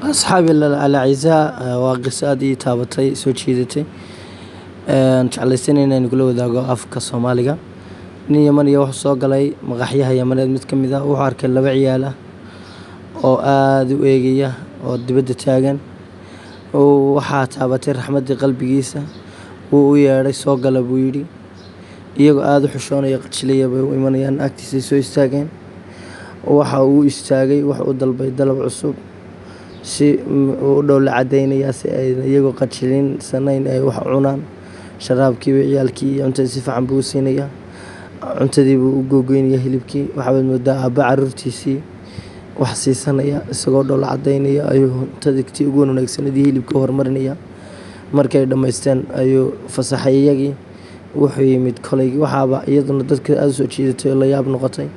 أصحابي الأعزاء وقصادي تابتي سوتشيدتي jeclaysan inaan kula wadaago afka Soomaaliga nin Yaman iyo wax soo galay maqaxyaha Yamaneed mid kamid ah wuxuu arkay laba ciyaal ah oo aad u eegaya oo dibadda taagan oo waxa taabatay raxmadii qalbigiisa uu u yeeray soo gala buu yiri iyagoo aad u xushoonaya qajilaya bay u imanayaan agtiisa soo istaageen waxa uu istaagay wax u dalbay dalab cusub si uu dhowl cadeynaya si ay iyagoo qajilin sanayn ay wax cunaan sharaabkii ciyaalkii cuntada si fiican buu siinaya cuntadii buu u googoynaya hilibkii waxa moodaa aabba carruurtiisii wax siisanaya isagoo dhowl cadeynaya ayuu cuntadii ugu wanaagsanadii hilibka hormarinaya markay dhamaysteen ayuu fasaxay iyagii wuxuu yimid kolaygi waxaaba iyaduna dadka aad soo jiidatay la yaab noqotay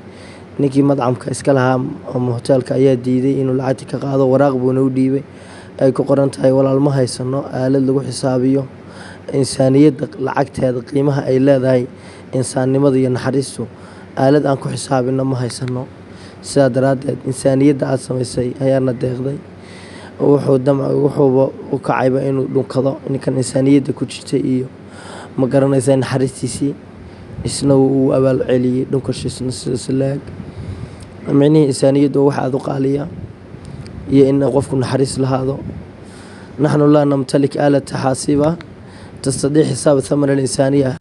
ninkii madcamka iska lahaa ama hotelka ayaa diiday inuu lacagta ka qaado waraaq buu u dhiibay ay ku qoran tahay walaal ma haysano aalad lagu xisaabiyo insaaniyadda lacagteeda qiimaha ay leedahay insaannimada iyo naxariistu aalad aan ku xisaabino ma haysano sidaa daraadeed insaaniyadda aad samaysay ayaana deeqday wuxuuba u kacayba inuu dhunkado ninkan insaaniyadda ku jirtay iyo ma garanaysaa naxariistiisii isna uu abaal celiyay dhunkashiisna sidaas laag micnihii insaaniyaddu waxa aad u qaaliya iyo in qofku naxariis lahaado نحن لا نمتلك آلة حاسبة تستطيع حساب ثمن الإنسانية